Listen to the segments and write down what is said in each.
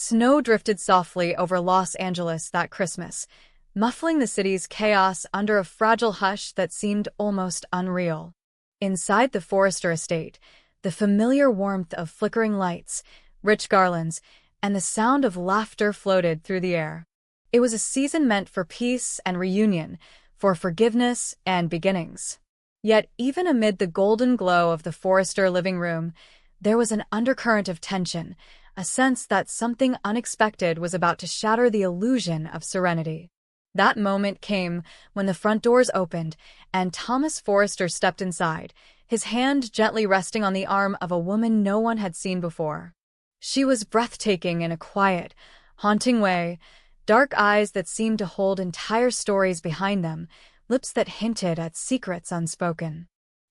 Snow drifted softly over Los Angeles that Christmas, muffling the city's chaos under a fragile hush that seemed almost unreal. Inside the Forrester estate, the familiar warmth of flickering lights, rich garlands, and the sound of laughter floated through the air. It was a season meant for peace and reunion, for forgiveness and beginnings. Yet even amid the golden glow of the Forrester living room, there was an undercurrent of tension, a sense that something unexpected was about to shatter the illusion of serenity. That moment came when the front doors opened and Thomas Forrester stepped inside, his hand gently resting on the arm of a woman no one had seen before. She was breathtaking in a quiet, haunting way, dark eyes that seemed to hold entire stories behind them, lips that hinted at secrets unspoken.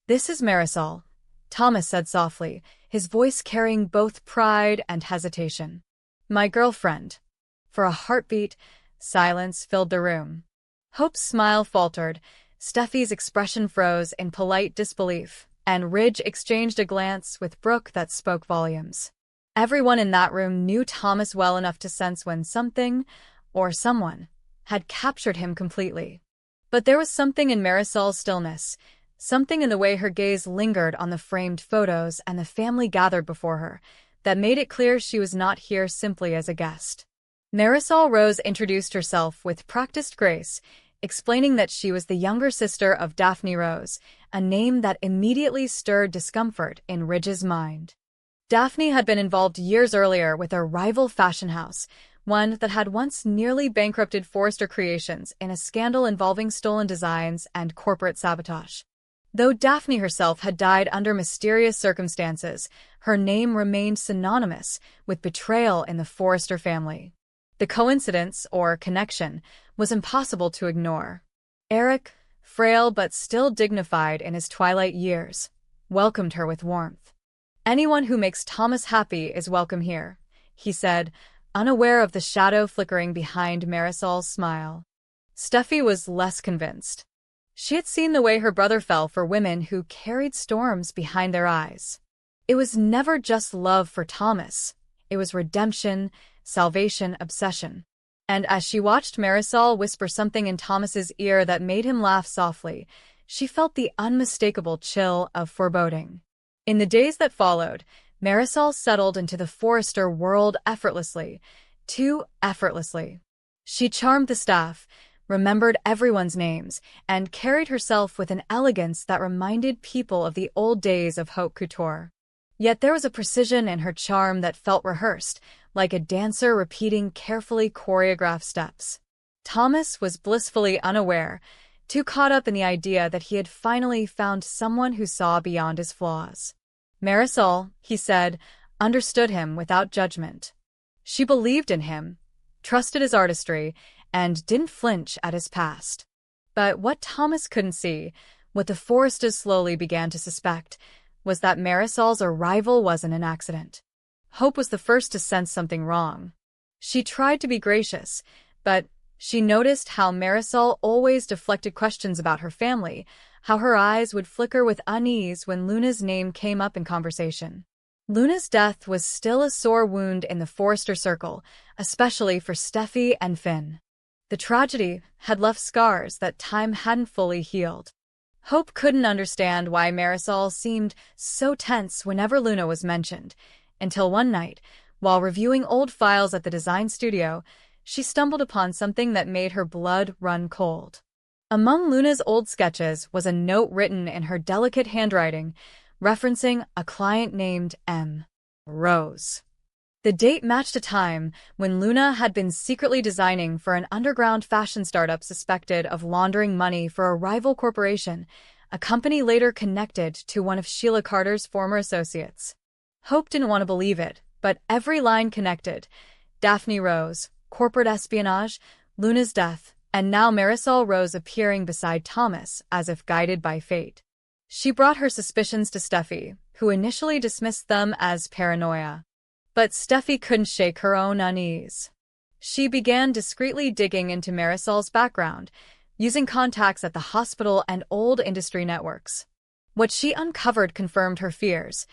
"This is Marisol," Thomas said softly, his voice carrying both pride and hesitation. "My girlfriend." For a heartbeat, silence filled the room. Hope's smile faltered, Steffi's expression froze in polite disbelief, and Ridge exchanged a glance with Brooke that spoke volumes. Everyone in that room knew Thomas well enough to sense when something, or someone, had captured him completely. But there was something in Marisol's stillness, something in the way her gaze lingered on the framed photos and the family gathered before her, that made it clear she was not here simply as a guest. Marisol Rose introduced herself with practiced grace, explaining that she was the younger sister of Daphne Rose, a name that immediately stirred discomfort in Ridge's mind. Daphne had been involved years earlier with a rival fashion house, one that had once nearly bankrupted Forrester Creations in a scandal involving stolen designs and corporate sabotage. Though Daphne herself had died under mysterious circumstances, her name remained synonymous with betrayal in the Forrester family. The coincidence, or connection, was impossible to ignore. Eric, frail but still dignified in his twilight years, welcomed her with warmth. "Anyone who makes Thomas happy is welcome here," he said, unaware of the shadow flickering behind Marisol's smile. Steffi was less convinced. She had seen the way her brother fell for women who carried storms behind their eyes. It was never just love for Thomas. It was redemption, salvation, obsession. And as she watched Marisol whisper something in Thomas's ear that made him laugh softly, she felt the unmistakable chill of foreboding. In the days that followed, Marisol settled into the Forrester world effortlessly, too effortlessly. She charmed the staff, remembered everyone's names, and carried herself with an elegance that reminded people of the old days of haute couture. Yet there was a precision in her charm that felt rehearsed, like a dancer repeating carefully choreographed steps. Thomas was blissfully unaware, too caught up in the idea that he had finally found someone who saw beyond his flaws. Marisol, he said, understood him without judgment. She believed in him, trusted his artistry, and didn't flinch at his past. But what Thomas couldn't see, what the Forresters slowly began to suspect, was that Marisol's arrival wasn't an accident. Hope was the first to sense something wrong. She tried to be gracious, but she noticed how Marisol always deflected questions about her family, how her eyes would flicker with unease when Luna's name came up in conversation. Luna's death was still a sore wound in the Forrester circle, especially for Steffi and Finn. The tragedy had left scars that time hadn't fully healed. Hope couldn't understand why Marisol seemed so tense whenever Luna was mentioned, until one night, while reviewing old files at the design studio, she stumbled upon something that made her blood run cold. Among Luna's old sketches was a note written in her delicate handwriting, referencing a client named M. Rose. The date matched a time when Luna had been secretly designing for an underground fashion startup suspected of laundering money for a rival corporation, a company later connected to one of Sheila Carter's former associates. Hope didn't want to believe it, but every line connected. Daphne Rose, corporate espionage, Luna's death, and now Marisol Rose appearing beside Thomas as if guided by fate. She brought her suspicions to Steffi, who initially dismissed them as paranoia. But Steffi couldn't shake her own unease. She began discreetly digging into Marisol's background, using contacts at the hospital and old industry networks. What she uncovered confirmed her fears.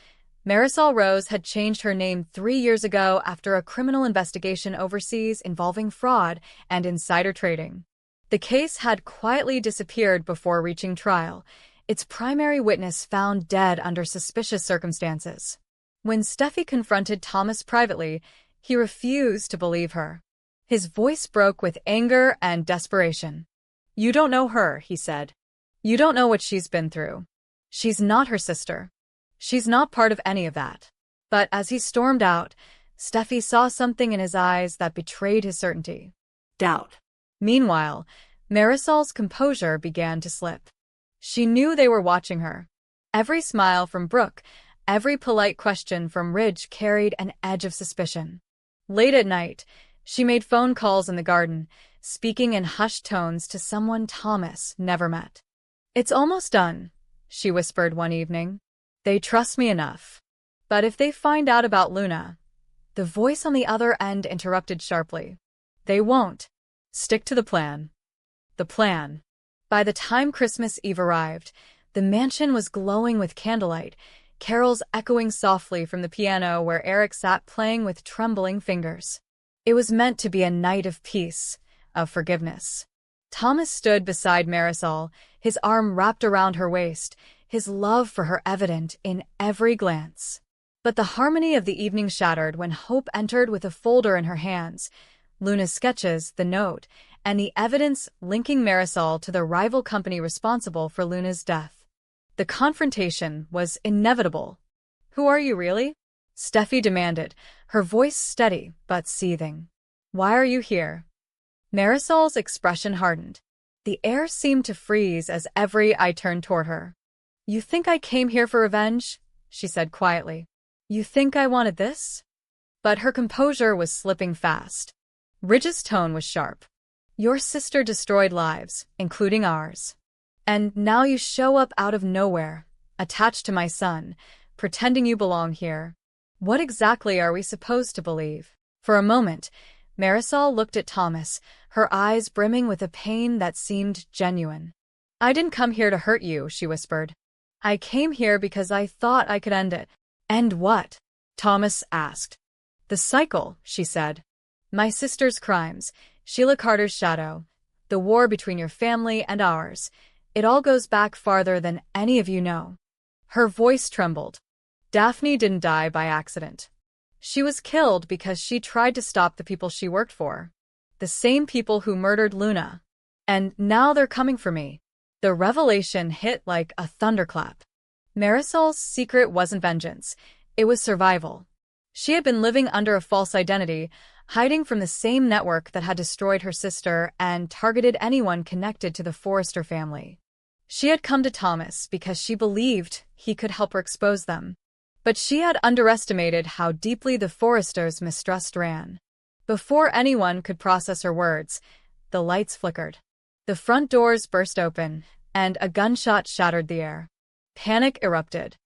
Marisol Rose had changed her name 3 years ago after a criminal investigation overseas involving fraud and insider trading. The case had quietly disappeared before reaching trial, its primary witness found dead under suspicious circumstances. When Steffi confronted Thomas privately, he refused to believe her. His voice broke with anger and desperation. "You don't know her," he said. "You don't know what she's been through. She's not her sister. She's not part of any of that." But as he stormed out, Steffi saw something in his eyes that betrayed his certainty. Doubt. Meanwhile, Marisol's composure began to slip. She knew they were watching her. Every smile from Brooke, every polite question from Ridge carried an edge of suspicion. Late at night, she made phone calls in the garden, speaking in hushed tones to someone Thomas never met. "It's almost done," she whispered one evening. "They trust me enough. But if they find out about Luna—" The voice on the other end interrupted sharply. "They won't. Stick to the plan." The plan. By the time Christmas Eve arrived, the mansion was glowing with candlelight, carols echoing softly from the piano where Eric sat playing with trembling fingers. It was meant to be a night of peace, of forgiveness. Thomas stood beside Marisol, his arm wrapped around her waist, his love for her evident in every glance. But the harmony of the evening shattered when Hope entered with a folder in her hands, Luna's sketches, the note, and the evidence linking Marisol to the rival company responsible for Luna's death. The confrontation was inevitable. "Who are you, really?" Steffi demanded, her voice steady but seething. "Why are you here?" Marisol's expression hardened. The air seemed to freeze as every eye turned toward her. "You think I came here for revenge?" she said quietly. "You think I wanted this?" But her composure was slipping fast. Ridge's tone was sharp. "Your sister destroyed lives, including ours. And now you show up out of nowhere, attached to my son, pretending you belong here. What exactly are we supposed to believe?" For a moment, Marisol looked at Thomas, her eyes brimming with a pain that seemed genuine. "I didn't come here to hurt you," she whispered. "I came here because I thought I could end it." "End what?" Thomas asked. "The cycle," she said. "My sister's crimes, Sheila Carter's shadow, the war between your family and ours. It all goes back farther than any of you know." Her voice trembled. Daphne didn't die by accident. She was killed because she tried to stop the people she worked for. The same people who murdered Luna. And now they're coming for me. The revelation hit like a thunderclap. Marisol's secret wasn't vengeance. It was survival. She had been living under a false identity, hiding from the same network that had destroyed her sister and targeted anyone connected to the Forrester family. She had come to Thomas because she believed he could help her expose them. But she had underestimated how deeply the Forresters' mistrust ran. Before anyone could process her words, the lights flickered. The front doors burst open, and a gunshot shattered the air. Panic erupted.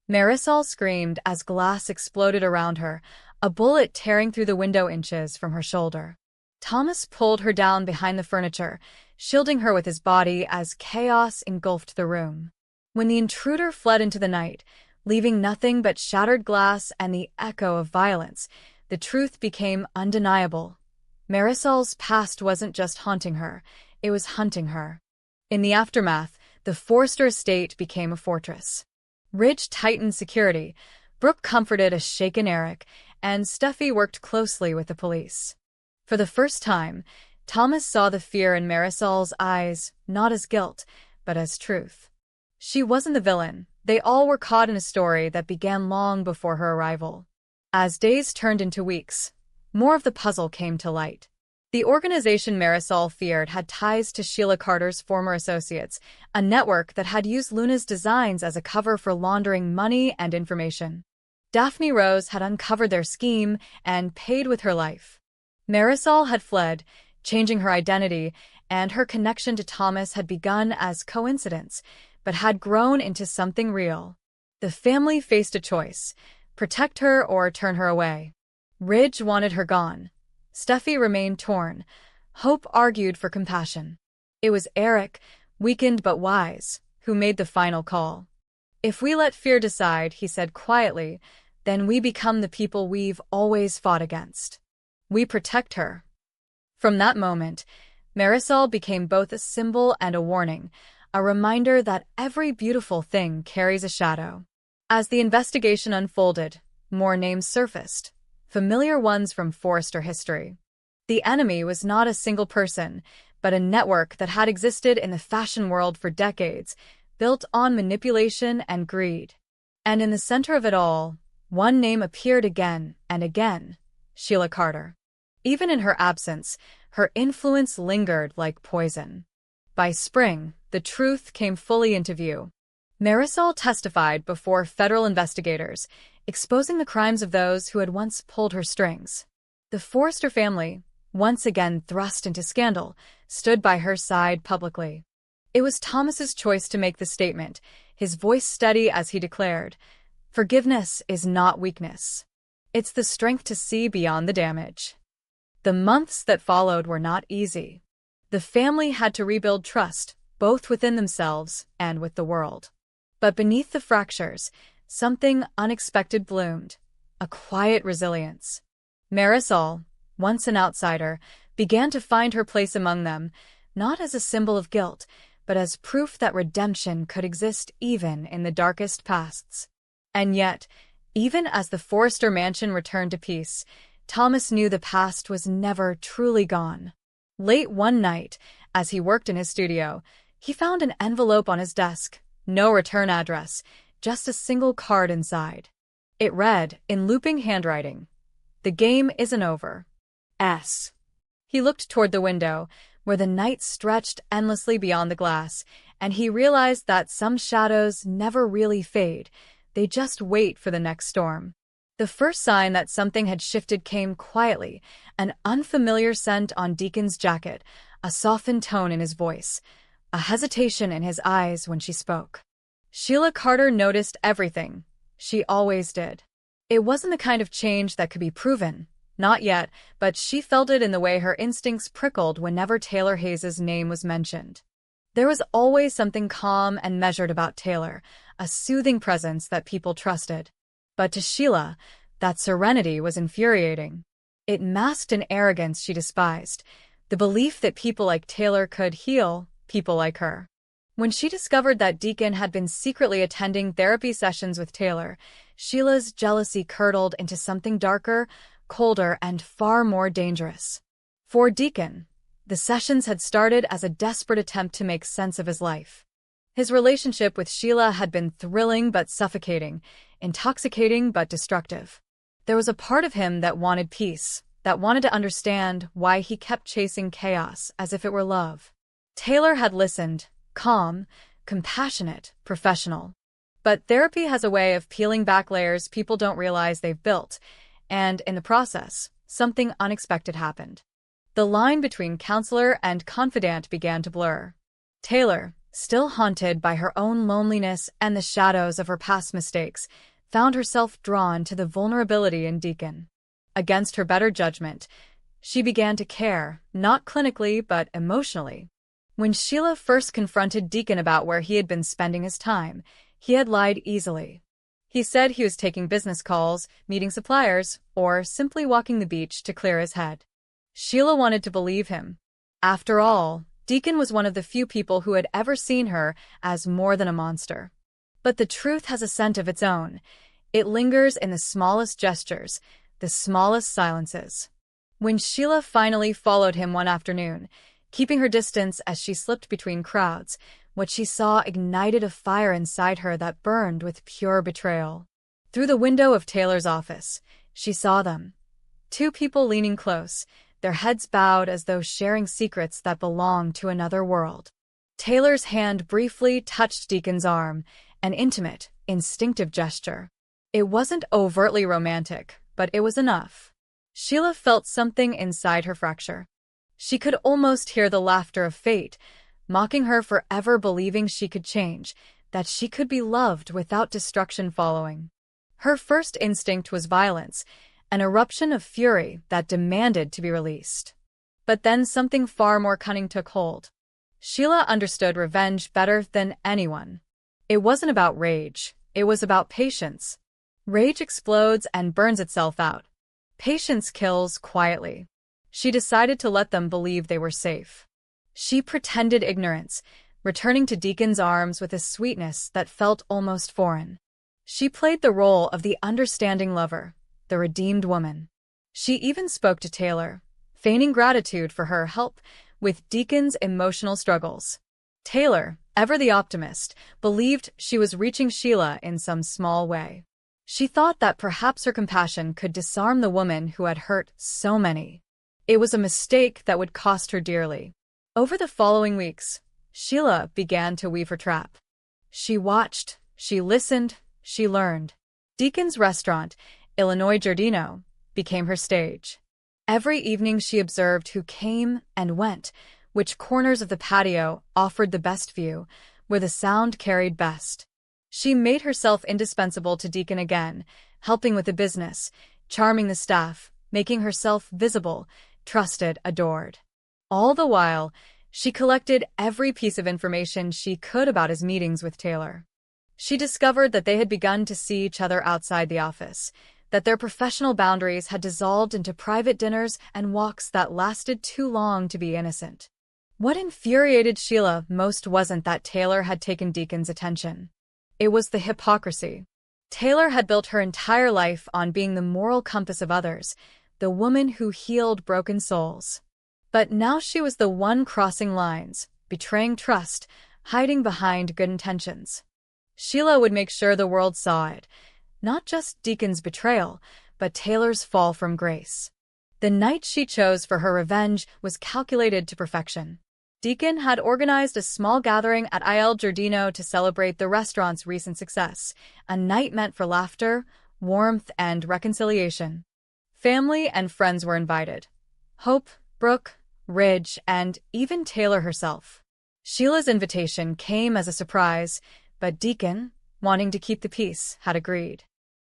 Marisol screamed as glass exploded around her, a bullet tearing through the window inches from her shoulder. Thomas pulled her down behind the furniture, shielding her with his body as chaos engulfed the room. When the intruder fled into the night, leaving nothing but shattered glass and the echo of violence, the truth became undeniable. Marisol's past wasn't just haunting her, it was hunting her. In the aftermath, the Forrester estate became a fortress. Ridge tightened security, Brooke comforted a shaken Eric, and Steffi worked closely with the police. For the first time, Thomas saw the fear in Marisol's eyes, not as guilt, but as truth. She wasn't the villain. They all were caught in a story that began long before her arrival. As days turned into weeks, more of the puzzle came to light. The organization Marisol feared had ties to Sheila Carter's former associates, a network that had used Luna's designs as a cover for laundering money and information. Daphne Rose had uncovered their scheme and paid with her life. Marisol had fled, changing her identity, and her connection to Thomas had begun as coincidence, but had grown into something real. The family faced a choice: protect her or turn her away. Ridge wanted her gone. Steffi remained torn. Hope argued for compassion. It was Eric, weakened but wise, who made the final call. If we let fear decide, he said quietly, then we become the people we've always fought against. We protect her. From that moment, Marisol became both a symbol and a warning, a reminder that every beautiful thing carries a shadow. As the investigation unfolded, more names surfaced, familiar ones from Forrester history. The enemy was not a single person, but a network that had existed in the fashion world for decades, built on manipulation and greed. And in the center of it all, one name appeared again and again: Sheila Carter. Even in her absence, her influence lingered like poison. By spring, the truth came fully into view. Marisol testified before federal investigators, exposing the crimes of those who had once pulled her strings. The Forrester family, once again thrust into scandal, stood by her side publicly. It was Thomas's choice to make the statement, his voice steady as he declared, "Forgiveness is not weakness. It's the strength to see beyond the damage." The months that followed were not easy. The family had to rebuild trust, both within themselves and with the world. But beneath the fractures, something unexpected bloomed, a quiet resilience. Marisol, once an outsider, began to find her place among them, not as a symbol of guilt, but as proof that redemption could exist even in the darkest pasts. And yet, even as the Forrester mansion returned to peace, Thomas knew the past was never truly gone. Late one night, as he worked in his studio, he found an envelope on his desk, no return address, just a single card inside. It read, in looping handwriting, "The game isn't over. S." He looked toward the window, where the night stretched endlessly beyond the glass, and he realized that some shadows never really fade, they just wait for the next storm. The first sign that something had shifted came quietly, an unfamiliar scent on Deacon's jacket, a softened tone in his voice, a hesitation in his eyes when she spoke. Sheila Carter noticed everything. She always did. It wasn't the kind of change that could be proven, not yet, but she felt it in the way her instincts prickled whenever Taylor Hayes' name was mentioned. There was always something calm and measured about Taylor, a soothing presence that people trusted. But to Sheila, that serenity was infuriating. It masked an arrogance she despised, the belief that people like Taylor could heal people like her. When she discovered that Deacon had been secretly attending therapy sessions with Taylor, Sheila's jealousy curdled into something darker, colder, and far more dangerous. For Deacon, the sessions had started as a desperate attempt to make sense of his life. His relationship with Sheila had been thrilling but suffocating, intoxicating but destructive. There was a part of him that wanted peace, that wanted to understand why he kept chasing chaos as if it were love. Taylor had listened, calm, compassionate, professional. But therapy has a way of peeling back layers people don't realize they've built, and in the process, something unexpected happened. The line between counselor and confidant began to blur. Taylor, still haunted by her own loneliness and the shadows of her past mistakes, found herself drawn to the vulnerability in Deacon. Against her better judgment, she began to care, not clinically but emotionally. When Sheila first confronted Deacon about where he had been spending his time, he had lied easily. He said he was taking business calls, meeting suppliers, or simply walking the beach to clear his head. Sheila wanted to believe him. After all, Deacon was one of the few people who had ever seen her as more than a monster. But the truth has a scent of its own. It lingers in the smallest gestures, the smallest silences. When Sheila finally followed him one afternoon, keeping her distance as she slipped between crowds, what she saw ignited a fire inside her that burned with pure betrayal. Through the window of Taylor's office, she saw them. Two people leaning close, their heads bowed as though sharing secrets that belonged to another world. Taylor's hand briefly touched Deacon's arm, an intimate, instinctive gesture. It wasn't overtly romantic, but it was enough. Sheila felt something inside her fracture. She could almost hear the laughter of fate, mocking her for ever believing she could change, that she could be loved without destruction following. Her first instinct was violence, an eruption of fury that demanded to be released. But then something far more cunning took hold. Sheila understood revenge better than anyone. It wasn't about rage, it was about patience. Rage explodes and burns itself out. Patience kills quietly. She decided to let them believe they were safe. She pretended ignorance, returning to Deacon's arms with a sweetness that felt almost foreign. She played the role of the understanding lover, the redeemed woman. She even spoke to Taylor, feigning gratitude for her help with Deacon's emotional struggles. Taylor, ever the optimist, believed she was reaching Sheila in some small way. She thought that perhaps her compassion could disarm the woman who had hurt so many. It was a mistake that would cost her dearly. Over the following weeks, Sheila began to weave her trap. She watched, she listened, she learned. Deacon's restaurant, Illinois Giardino, became her stage. Every evening she observed who came and went, which corners of the patio offered the best view, where the sound carried best. She made herself indispensable to Deacon again, helping with the business, charming the staff, making herself visible, trusted, adored. All the while, she collected every piece of information she could about his meetings with Taylor. She discovered that they had begun to see each other outside the office, that their professional boundaries had dissolved into private dinners and walks that lasted too long to be innocent. What infuriated Sheila most wasn't that Taylor had taken Deacon's attention. It was the hypocrisy. Taylor had built her entire life on being the moral compass of others, the woman who healed broken souls. But now she was the one crossing lines, betraying trust, hiding behind good intentions. Sheila would make sure the world saw it, not just Deacon's betrayal, but Taylor's fall from grace. The night she chose for her revenge was calculated to perfection. Deacon had organized a small gathering at Il Giardino to celebrate the restaurant's recent success, a night meant for laughter, warmth, and reconciliation. Family and friends were invited. Hope, Brooke, Ridge, and even Taylor herself. Sheila's invitation came as a surprise, but Deacon, wanting to keep the peace, had agreed.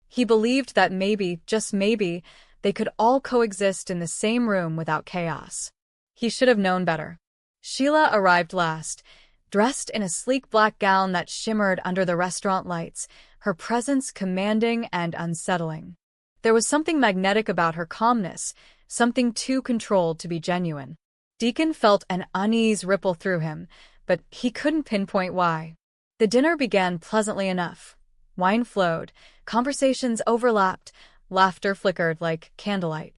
He believed that maybe, just maybe, they could all coexist in the same room without chaos. He should have known better. Sheila arrived last, dressed in a sleek black gown that shimmered under the restaurant lights, her presence commanding and unsettling. There was something magnetic about her calmness, something too controlled to be genuine. Deacon felt an unease ripple through him, but he couldn't pinpoint why. The dinner began pleasantly enough. Wine flowed, conversations overlapped, laughter flickered like candlelight.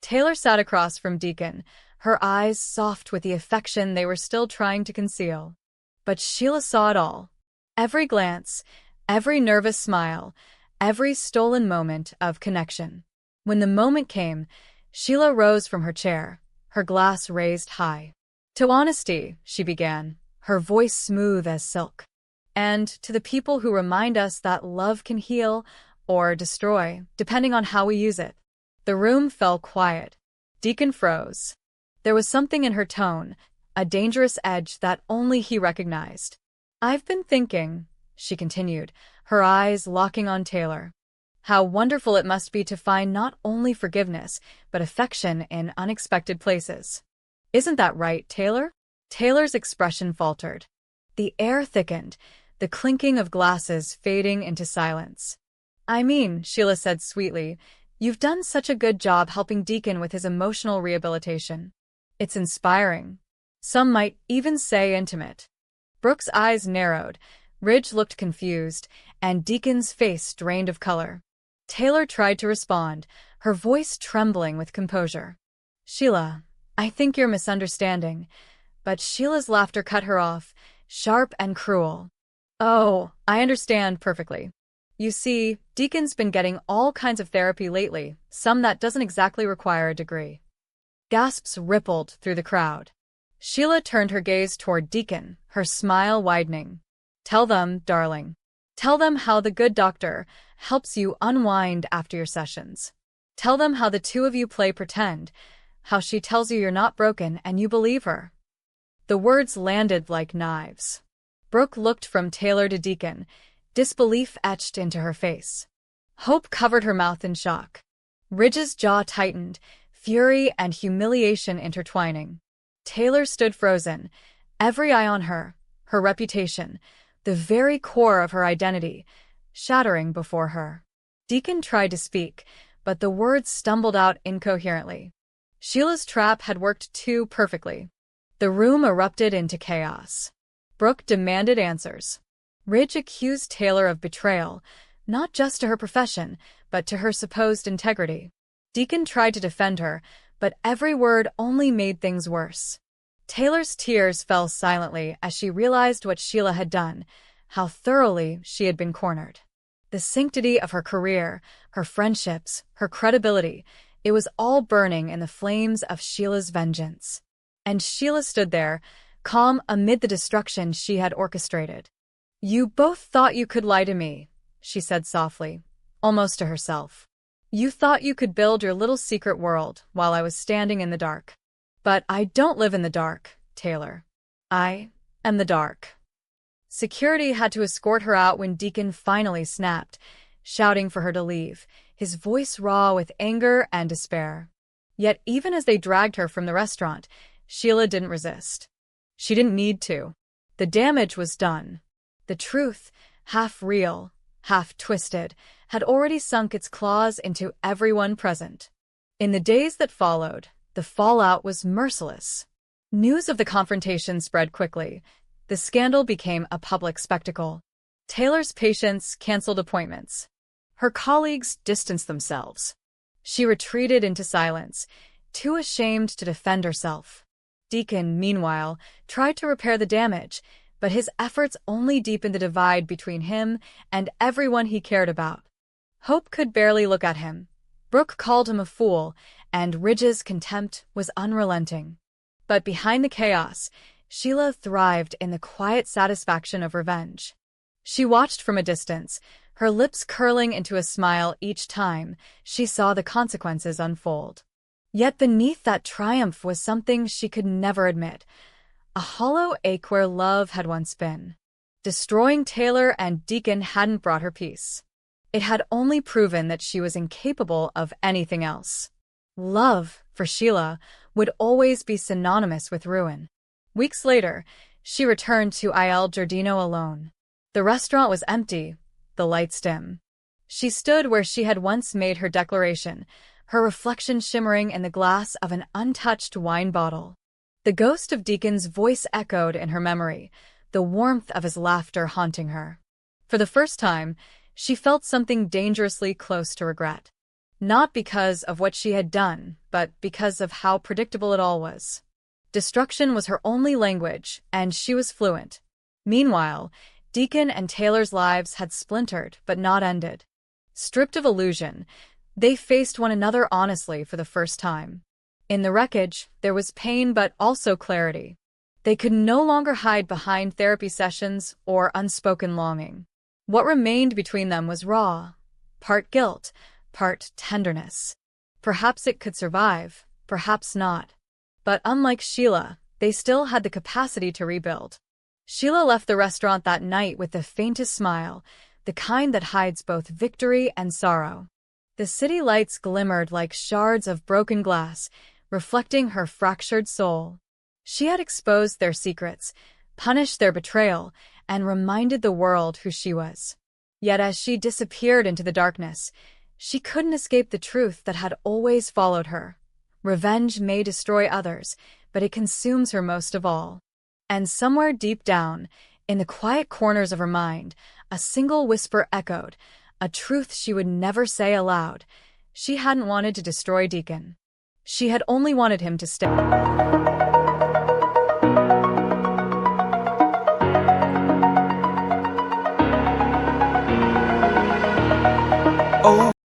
Taylor sat across from Deacon, her eyes soft with the affection they were still trying to conceal. But Sheila saw it all. Every glance, every nervous smile, every stolen moment of connection. When the moment came, Sheila rose from her chair, her glass raised high. "To honesty," she began, her voice smooth as silk. "And to the people who remind us that love can heal or destroy, depending on how we use it." The room fell quiet. Deacon froze. There was something in her tone, a dangerous edge that only he recognized. "I've been thinking," she continued, her eyes locking on Taylor, "how wonderful it must be to find not only forgiveness, but affection in unexpected places. Isn't that right, Taylor?" Taylor's expression faltered. The air thickened, the clinking of glasses fading into silence. "I mean," Sheila said sweetly, "you've done such a good job helping Deacon with his emotional rehabilitation. It's inspiring. Some might even say intimate." Brooke's eyes narrowed, Ridge looked confused, and Deacon's face drained of color. Taylor tried to respond, her voice trembling with composure. "Sheila, I think you're misunderstanding." But Sheila's laughter cut her off, sharp and cruel. "Oh, I understand perfectly. You see, Deacon's been getting all kinds of therapy lately, some that doesn't exactly require a degree." Gasps rippled through the crowd. Sheila turned her gaze toward Deacon, her smile widening. "Tell them, darling. Tell them how the good doctor helps you unwind after your sessions. Tell them how the two of you play pretend, how she tells you you're not broken and you believe her." The words landed like knives. Brooke looked from Taylor to Deacon, disbelief etched into her face. Hope covered her mouth in shock. Ridge's jaw tightened, fury and humiliation intertwining. Taylor stood frozen, every eye on her, her reputation, the very core of her identity, shattering before her. Deacon tried to speak, but the words stumbled out incoherently. Sheila's trap had worked too perfectly. The room erupted into chaos. Brooke demanded answers. Ridge accused Taylor of betrayal, not just to her profession, but to her supposed integrity. Deacon tried to defend her, but every word only made things worse. Taylor's tears fell silently as she realized what Sheila had done, how thoroughly she had been cornered. The sanctity of her career, her friendships, her credibility, it was all burning in the flames of Sheila's vengeance. And Sheila stood there, calm amid the destruction she had orchestrated. "You both thought you could lie to me," she said softly, almost to herself. "You thought you could build your little secret world while I was standing in the dark. But I don't live in the dark, Taylor. I am the dark." Security had to escort her out when Deacon finally snapped, shouting for her to leave, his voice raw with anger and despair. Yet even as they dragged her from the restaurant, Sheila didn't resist. She didn't need to. The damage was done. The truth, half real, half twisted, had already sunk its claws into everyone present. In the days that followed, the fallout was merciless. News of the confrontation spread quickly. The scandal became a public spectacle. Taylor's patients canceled appointments. Her colleagues distanced themselves. She retreated into silence, too ashamed to defend herself. Deacon, meanwhile, tried to repair the damage, but his efforts only deepened the divide between him and everyone he cared about. Hope could barely look at him. Brooke called him a fool, and Ridge's contempt was unrelenting. But behind the chaos, Sheila thrived in the quiet satisfaction of revenge. She watched from a distance, her lips curling into a smile each time she saw the consequences unfold. Yet beneath that triumph was something she could never admit, a hollow ache where love had once been. Destroying Taylor and Deacon hadn't brought her peace. It had only proven that she was incapable of anything else. Love, for Sheila, would always be synonymous with ruin. Weeks later, she returned to Il Giardino alone. The restaurant was empty, the lights dim. She stood where she had once made her declaration, her reflection shimmering in the glass of an untouched wine bottle. The ghost of Deacon's voice echoed in her memory, the warmth of his laughter haunting her. For the first time, she felt something dangerously close to regret. Not because of what she had done, but because of how predictable it all was. Destruction was her only language, and she was fluent. Meanwhile, Deacon and Taylor's lives had splintered but not ended. Stripped of illusion, they faced one another honestly for the first time. In the wreckage, there was pain but also clarity. They could no longer hide behind therapy sessions or unspoken longing. What remained between them was raw, part guilt, part tenderness. Perhaps it could survive, perhaps not. But unlike Sheila, they still had the capacity to rebuild. Sheila left the restaurant that night with the faintest smile, the kind that hides both victory and sorrow. The city lights glimmered like shards of broken glass, reflecting her fractured soul. She had exposed their secrets, punished their betrayal, and reminded the world who she was. Yet as she disappeared into the darkness, she couldn't escape the truth that had always followed her. Revenge may destroy others, but it consumes her most of all. And somewhere deep down, in the quiet corners of her mind, a single whisper echoed, a truth she would never say aloud. She hadn't wanted to destroy Deacon. She had only wanted him to stay.